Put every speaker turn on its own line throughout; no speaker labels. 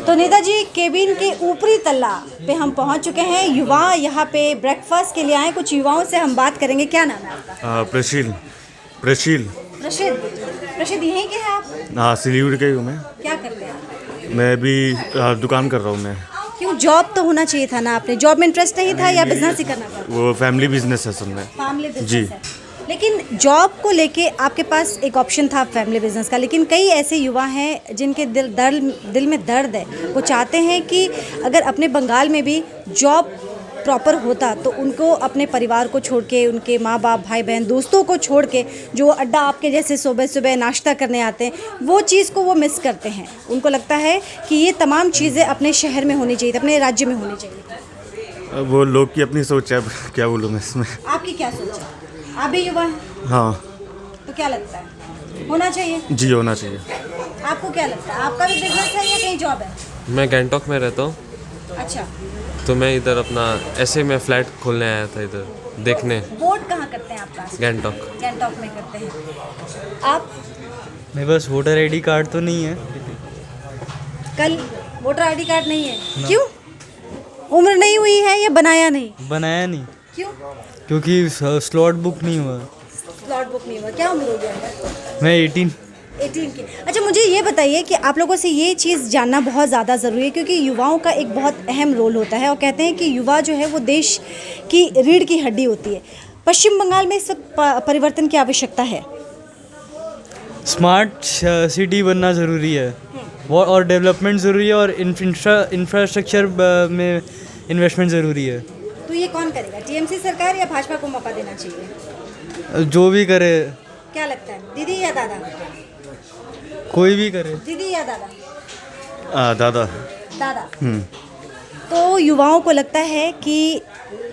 तो नेताजी केबिन के ऊपरी तल्ला पे हम पहुंच चुके हैं। युवा यहाँ पे ब्रेकफास्ट के लिए आए। कुछ युवाओं से हम बात करेंगे। क्या नाम है आपका?
प्रशील।
प्रशिद यहीं के हैं आप?
हाँ, सिलीगुड़ी का ही हूँ मैं।
क्या करते हैं आप?
मैं अभी दुकान कर रहा हूँ मैं।
क्यों, जॉब तो होना चाहिए था ना। आपने जॉब में इंटरेस्ट नहीं था या बिजनेस ही करना था?
वो फैमिली बिजनेस है असल में।
फैमिली बिजनेस
जी।
है, लेकिन जॉब को लेके आपके पास एक ऑप्शन था फैमिली बिजनेस का। लेकिन कई ऐसे युवा हैं जिनके दिल में दर्द है। वो चाहते हैं कि अगर अपने बंगाल में भी जॉब प्रॉपर होता तो उनको अपने परिवार को छोड़ के, उनके माँ बाप, भाई बहन, दोस्तों को छोड़ के, जो अड्डा आपके जैसे सुबह सुबह नाश्ता करने आते हैं, वो चीज़ को वो मिस करते हैं। उनको लगता है कि ये तमाम चीज़ें अपने शहर में होनी चाहिए, अपने राज्य में होनी चाहिए।
वो लोग की अपनी सोच है, क्या बोलूँ मैं इसमें।
आपकी क्या सोच है? आप भी युवा हैं
हाँ
तो क्या लगता है, होना चाहिए?
जी, होना चाहिए।
आपको क्या लगता है, आपका भी बिजनेस है या कहीं जॉब है?
मैं गैंगटॉक में रहता हूँ,
अच्छा,
तो मैं इधर अपना ऐसे में फ्लैट खोलने आया था इधर देखने।
वोट कहाँ करते हैं आप? पास
गैंगटॉक।
गैंगटॉक में करते हैं आप?
मेरे पास वोटर आईडी कार्ड तो नहीं है।
कल वोटर आईडी कार्ड नहीं है? क्यों? उम्र नहीं हुई है या बनाया नहीं?
बनाया नहीं,
क्यों?
क्योंकि स्लॉट बुक नहीं हुआ।
स्लॉट बुक नहीं हुआ। क्या उम्र हो गया है?
मैं 18।
18 की। अच्छा, मुझे ये बताइए कि आप लोगों से ये चीज़ जानना बहुत ज़्यादा ज़रूरी है, क्योंकि युवाओं का एक बहुत अहम रोल होता है और कहते हैं कि युवा जो है वो देश की रीढ़ की हड्डी होती है। पश्चिम बंगाल में इस वक्त परिवर्तन की आवश्यकता है।
स्मार्ट सिटी बनना ज़रूरी है और डेवलपमेंट ज़रूरी है और इंफ्रास्ट्रक्चर में इन्वेस्टमेंट ज़रूरी है।
तो ये कौन करेगा, टीएमसी सरकार या भाजपा को मौका देना चाहिए?
जो भी करे,
क्या लगता है, दीदी या दादा?
कोई भी करे।
दीदी या दादा?
दादा।
दादा। तो युवाओं को लगता है कि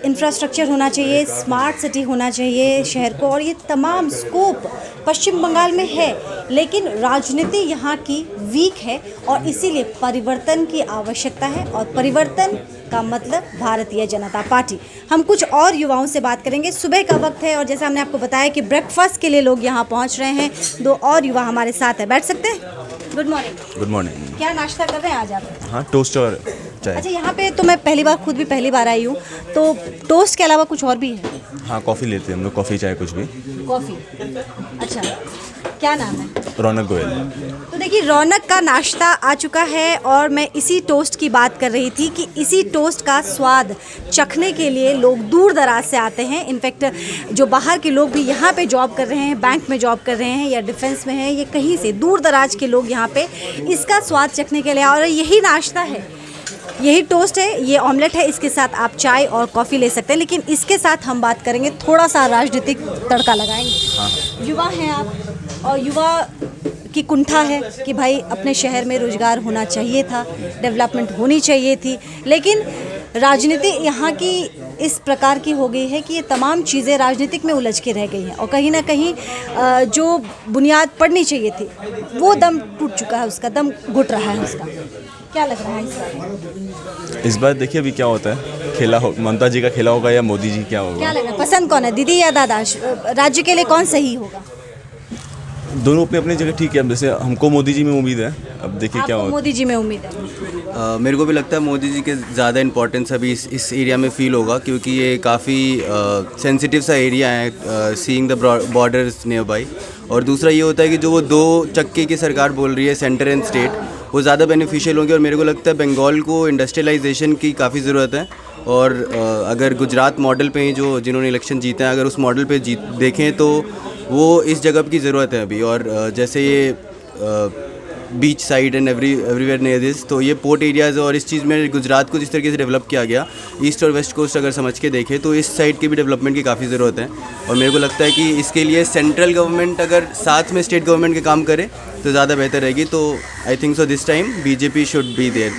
इंफ्रास्ट्रक्चर होना चाहिए, स्मार्ट सिटी होना चाहिए शहर को, और ये तमाम स्कोप पश्चिम बंगाल में है, लेकिन राजनीति यहाँ की वीक है और इसीलिए परिवर्तन की आवश्यकता है। और परिवर्तन का मतलब भारतीय जनता पार्टी। हम कुछ और युवाओं से बात करेंगे। सुबह का वक्त है और जैसे हमने आपको बताया कि ब्रेकफास्ट के लिए लोग यहाँ पहुँच रहे हैं। दो और युवा हमारे साथ हैं, बैठ सकते हैं? Good morning.
Good morning.
क्या नाश्ता कर रहे हैं आज आप?
हाँ, टोस्ट और चाय।
अच्छा, यहाँ पे तो मैं पहली बार आई हूँ, तो टोस्ट के अलावा कुछ और भी है?
हाँ, कॉफ़ी लेते हैं हम लोग, कॉफ़ी चाय कुछ भी।
कॉफ़ी। अच्छा, क्या नाम है?
रौनक गोयल।
तो देखिए, रौनक का नाश्ता आ चुका है और मैं इसी टोस्ट की बात कर रही थी कि इसी टोस्ट का स्वाद चखने के लिए लोग दूर दराज से आते हैं। इनफैक्ट जो बाहर के लोग भी यहाँ पे जॉब कर रहे हैं, बैंक में जॉब कर रहे हैं या डिफेंस में हैं, ये कहीं से दूर दराज के लोग यहाँ पे इसका स्वाद चखने के लिए, और यही नाश्ता है, यही टोस्ट है, ये ऑमलेट है। इसके साथ आप चाय और कॉफ़ी ले सकते हैं, लेकिन इसके साथ हम बात करेंगे, थोड़ा सा राजनीतिक तड़का लगाएंगे। युवा हैं आप और युवा की कुंठा है कि भाई अपने शहर में रोज़गार होना चाहिए था, डेवलपमेंट होनी चाहिए थी, लेकिन राजनीति यहाँ की इस प्रकार की हो गई है कि ये तमाम चीज़ें राजनीतिक में उलझ के रह गई हैं और कहीं ना कहीं जो बुनियाद पड़नी चाहिए थी वो दम टूट चुका है, उसका दम घुट रहा है उसका। क्या लग रहा है इस बार?
इस बार देखिए अभी क्या होता है, खेला हो ममता जी का खेला होगा या मोदी जी क्या होगा?
क्या लग रहा है, पसंद कौन है, दीदी या दादा? राज्य के लिए कौन सही होगा?
दोनों अपनी अपनी जगह ठीक है। जैसे हमको मोदी जी में उम्मीद है, अब देखिए क्या होता
मोदी जी में उम्मीद है?
मेरे को भी लगता है मोदी जी के ज़्यादा इम्पोर्टेंस अभी इस एरिया में फ़ील होगा, क्योंकि ये काफ़ी सेंसिटिव सा एरिया है, seeing the borders near by. और दूसरा ये होता है कि जो वो दो चक्के की सरकार बोल रही है, सेंटर एंड स्टेट, वो ज़्यादा बेनिफिशियल होंगे। और मेरे को लगता है बंगाल को इंडस्ट्रियलाइजेशन की काफ़ी ज़रूरत है। और अगर गुजरात मॉडल पे ही जिन्होंने इलेक्शन जीते हैं, अगर उस मॉडल पे देखें तो वो इस जगह की ज़रूरत है अभी। और जैसे ये beach side and everywhere near this, तो ये पोर्ट एरियाज़, और इस चीज़ में गुजरात को जिस तरीके से डेवलप किया गया, ईस्ट और वेस्ट कोस्ट अगर समझ के देखें तो इस साइड की भी डेवलपमेंट की काफ़ी ज़रूरत है। और मेरे को लगता है कि इसके लिए सेंट्रल गवर्नमेंट अगर साथ में स्टेट गवर्नमेंट के काम करे तो ज़्यादा बेहतर रहेगी। तो I think so this time BJP should be there.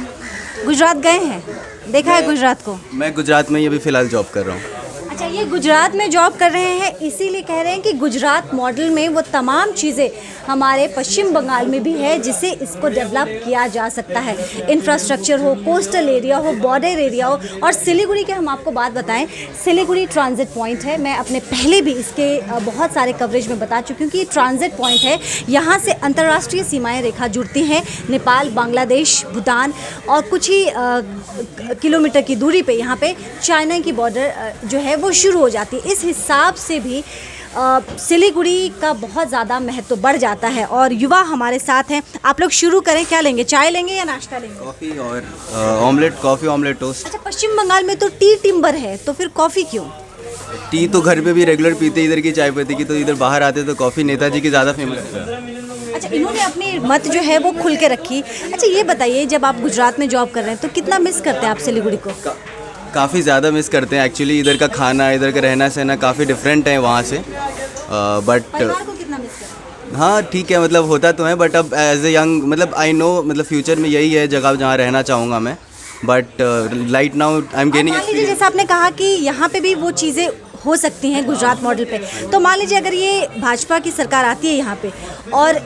Gujarat गए हैं, देखा है गुजरात को?
मैं गुजरात में ही अभी फ़िलहाल जॉब कर रहा हूँ।
अच्छा, ये गुजरात में जॉब कर रहे हैं, इसीलिए कह रहे हैं कि गुजरात मॉडल में वो तमाम चीज़ें हमारे पश्चिम बंगाल में भी है जिससे इसको डेवलप किया जा सकता है। इंफ्रास्ट्रक्चर हो, कोस्टल एरिया हो, बॉर्डर एरिया हो। और सिलीगुड़ी के हम आपको बात बताएं, सिलीगुड़ी ट्रांजिट पॉइंट है। मैं अपने पहले भी इसके बहुत सारे कवरेज में बता चुकी हूँ कि ये ट्रांजिट पॉइंट है। यहाँ से अंतर्राष्ट्रीय सीमाएँ रेखा जुड़ती हैं। नेपाल, बांग्लादेश, भूटान और कुछ ही किलोमीटर की दूरी पे यहाँ पे चाइना की बॉर्डर जो है वो शुरू हो जाती है। इस हिसाब से भी सिलीगुड़ी का बहुत ज़्यादा महत्व बढ़ जाता है। और युवा हमारे साथ हैं। आप लोग शुरू करें, क्या लेंगे, चाय लेंगे या नाश्ता लेंगे?
कॉफ़ी और ऑमलेट, कॉफ़ी ऑमलेट टोस्ट।
अच्छा, पश्चिम बंगाल में तो टी टिम्बर है, तो फिर कॉफ़ी क्यों?
टी तो घर पे भी रेगुलर पीते, इधर की चाय पत्ती की, तो इधर बाहर आते तो कॉफ़ी नेताजी की ज़्यादा फेमस है।
अच्छा, इन्होंने अपनी मत जो है वो खुल के रखी। अच्छा, ये बताइए, जब आप गुजरात में जॉब कर रहे हैं तो कितना मिस करते हैं आप सिलीगुड़ी को?
काफ़ी ज़्यादा मिस करते हैं एक्चुअली। इधर का खाना, इधर का रहना सहना काफ़ी डिफरेंट है वहाँ से, बट
परिवार को कितना मिस करते हैं?
हाँ ठीक है, मतलब होता तो है, बट अब एज ए यंग मतलब आई नो, मतलब फ्यूचर में यही है जगह जहाँ रहना चाहूँगा मैं, but right now I am gaining.
मान लीजिए, जैसे आपने कहा कि यहाँ पे भी वो चीज़ें हो सकती हैं गुजरात मॉडल पे, तो मान लीजिए अगर ये भाजपा की सरकार आती है यहाँ पे और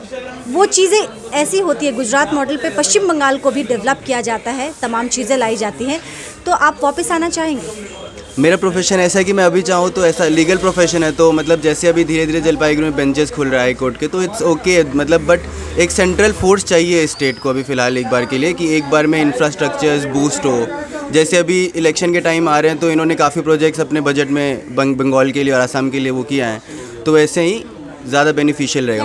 वो चीज़ें ऐसी होती है गुजरात मॉडल पे, पश्चिम बंगाल को भी डेवलप किया जाता है, तमाम चीज़ें लाई जाती हैं, तो आप वापस आना चाहेंगे?
मेरा प्रोफेशन ऐसा है कि मैं अभी चाहूँ तो ऐसा लीगल प्रोफेशन है, तो मतलब जैसे अभी धीरे धीरे जलपाईगुड़ी में बेंचेस खुल रहा है कोर्ट के, तो इट्स ओके मतलब, बट एक सेंट्रल फोर्स चाहिए स्टेट को अभी फ़िलहाल एक बार के लिए, कि एक बार में इंफ्रास्ट्रक्चर्स बूस्ट हो। जैसे अभी इलेक्शन के टाइम आ रहे हैं तो इन्होंने काफ़ी प्रोजेक्ट्स अपने बजट में बंगाल के लिए और असम के लिए वो किया है, तो वैसे ही ज़्यादा बेनिफिशियल रहेगा।